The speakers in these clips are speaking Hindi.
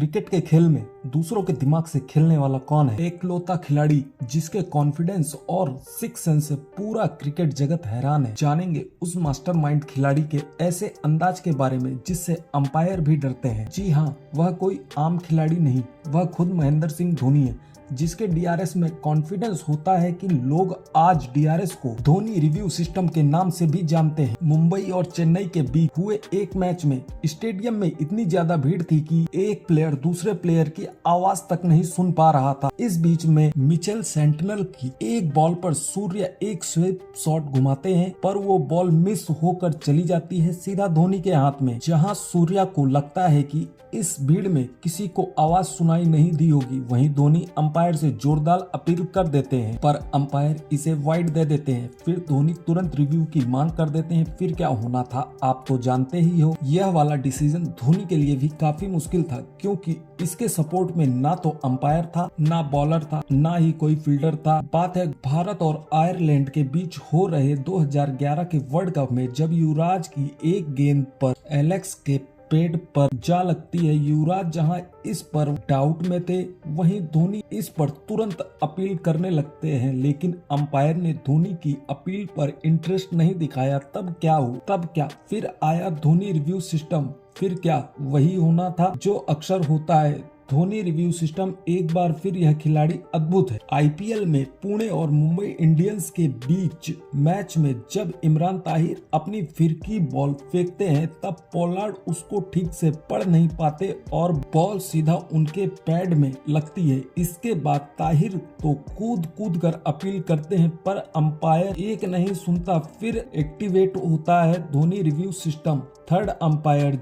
क्रिकेट के खेल में दूसरों के दिमाग से खेलने वाला कौन है? एकलौता खिलाड़ी जिसके कॉन्फिडेंस और सिक्स सेंस से पूरा क्रिकेट जगत हैरान है। जानेंगे उस मास्टरमाइंड खिलाड़ी के ऐसे अंदाज के बारे में जिससे अंपायर भी डरते हैं। जी हाँ, वह कोई आम खिलाड़ी नहीं, वह खुद महेंद्र सिंह धोनी है, जिसके डीआरएस में कॉन्फिडेंस होता है कि लोग आज डीआरएस को धोनी रिव्यू सिस्टम के नाम से भी जानते हैं। मुंबई और चेन्नई के बीच हुए एक मैच में स्टेडियम में इतनी ज्यादा भीड़ थी कि एक प्लेयर दूसरे प्लेयर की आवाज तक नहीं सुन पा रहा था। इस बीच में मिचेल सेंटिनल की एक बॉल पर सूर्य एक स्वीप शॉट घुमाते हैं, पर वो बॉल मिस होकर चली जाती है सीधा धोनी के हाथ में। जहां सूर्या को लगता है कि इस भीड़ में किसी को आवाज सुनाई नहीं दी होगी, वहीं धोनी अंपायर से जोरदार अपील कर देते हैं, पर अंपायर इसे वाइड दे देते हैं। फिर धोनी तुरंत रिव्यू की मांग कर देते हैं। फिर क्या होना था आप तो जानते ही हो। यह वाला डिसीजन धोनी के लिए भी काफी मुश्किल था, क्योंकि इसके सपोर्ट में ना तो अंपायर था, ना बॉलर था, ना ही कोई फील्डर था। बात है भारत और आयरलैंड के बीच हो रहे 2011 के वर्ल्ड कप में, जब युवराज की एक गेंद पर एलेक्स के पेड़ पर जा लगती है। युवराज जहां इस पर डाउट में थे, वहीं धोनी इस पर तुरंत अपील करने लगते हैं, लेकिन अंपायर ने धोनी की अपील पर इंटरेस्ट नहीं दिखाया। तब क्या फिर आया धोनी रिव्यू सिस्टम। फिर क्या वही होना था जो अक्सर होता है। धोनी रिव्यू सिस्टम एक बार फिर यह खिलाड़ी अद्भुत है। आईपीएल में पुणे और मुंबई इंडियंस के बीच मैच में जब इमरान ताहिर अपनी फिरकी बॉल फेंकते हैं, तब पोलार्ड उसको ठीक से पढ़ नहीं पाते और बॉल सीधा उनके पैड में लगती है। इसके बाद ताहिर तो कूद कर अपील करते हैं, पर अंपायर एक नहीं सुनता। फिर एक्टिवेट होता है Dhoni review system. Third umpire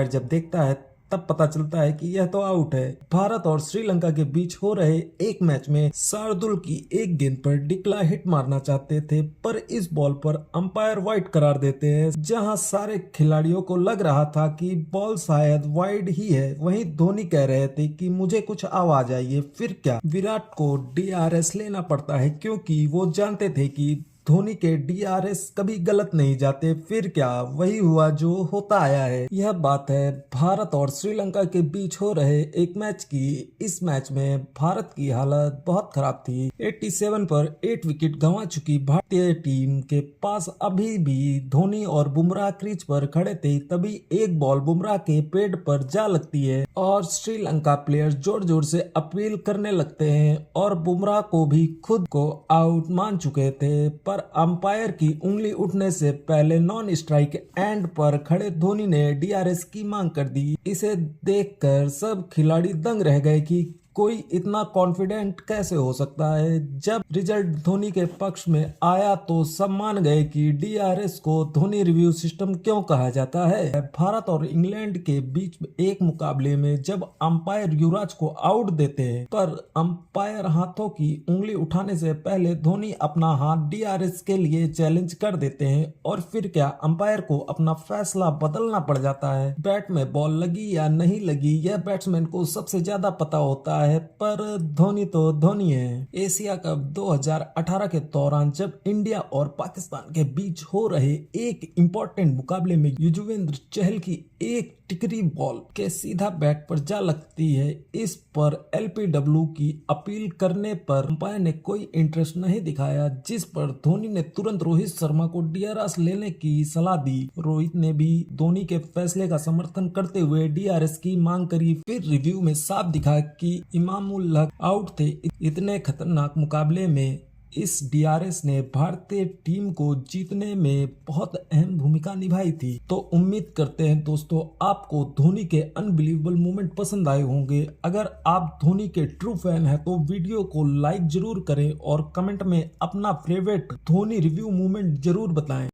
जब देखता है, तब पता चलता है कि यह तो आउट है। भारत और श्रीलंका के बीच हो रहे एक मैच में शार्दुल की एक गेंद पर डिक्ला हिट मारना चाहते थे, पर इस बॉल पर अंपायर वाइड करार देते हैं। जहां सारे खिलाड़ियों को लग रहा था कि बॉल शायद वाइड ही है, वहीं धोनी कह रहे थे कि मुझे कुछ आवाज आई है। फिर क्या, विराट को डीआरएस लेना पड़ता है, क्योंकि वो जानते थे कि धोनी के डीआरएस कभी गलत नहीं जाते। फिर क्या, वही हुआ जो होता आया है। यह बात है भारत और श्रीलंका के बीच हो रहे एक मैच की। इस मैच में भारत की हालत बहुत खराब थी। 87 पर 8 विकेट गंवा चुकी भारतीय टीम के पास अभी भी धोनी और बुमराह क्रीज पर खड़े थे। तभी एक बॉल बुमराह के पेड़ पर जा लगती है और श्रीलंका प्लेयर जोर जोर से अपील करने लगते हैं और बुमराह को भी खुद को आउट मान चुके थे, पर अंपायर की उंगली उठने से पहले नॉन स्ट्राइक एंड पर खड़े धोनी ने डीआरएस की मांग कर दी। इसे देखकर सब खिलाड़ी दंग रह गए कि कोई इतना कॉन्फिडेंट कैसे हो सकता है। जब रिजल्ट धोनी के पक्ष में आया तो सब मान गए कि डीआरएस को धोनी रिव्यू सिस्टम क्यों कहा जाता है। भारत और इंग्लैंड के बीच एक मुकाबले में जब अंपायर युवराज को आउट देते हैं, पर अंपायर हाथों की उंगली उठाने से पहले धोनी अपना हाथ डीआरएस के लिए चैलेंज कर देते हैं, और फिर क्या, अंपायर को अपना फैसला बदलना पड़ जाता है। बैट में बॉल लगी या नहीं लगी, यह बैट्समैन को सबसे ज्यादा पता होता है, पर धोनी तो धोनी है। एशिया कप 2018 के दौरान जब इंडिया और पाकिस्तान के बीच हो रहे एक इम्पोर्टेंट मुकाबले में युजवेंद्र चहल की एक टिकरी बॉल के सीधा बैट पर जा लगती है, इस पर एलपीडब्ल्यू की अपील करने पर अंपायर ने कोई इंटरेस्ट नहीं दिखाया, जिस पर धोनी ने तुरंत रोहित शर्मा को डीआरएस लेने की सलाह दी। रोहित ने भी धोनी के फैसले का समर्थन करते हुए डीआरएस की मांग करी। फिर रिव्यू में साफ दिखा कि इमामुल हक आउट थे। इतने खतरनाक मुकाबले में इस डीआरएस ने भारतीय टीम को जीतने में बहुत अहम भूमिका निभाई थी। तो उम्मीद करते हैं दोस्तों आपको धोनी के अनबिलीवेबल मोमेंट पसंद आए होंगे। अगर आप धोनी के ट्रू फैन हैं तो वीडियो को लाइक जरूर करें और कमेंट में अपना फेवरेट धोनी रिव्यू मोमेंट जरूर बताएं।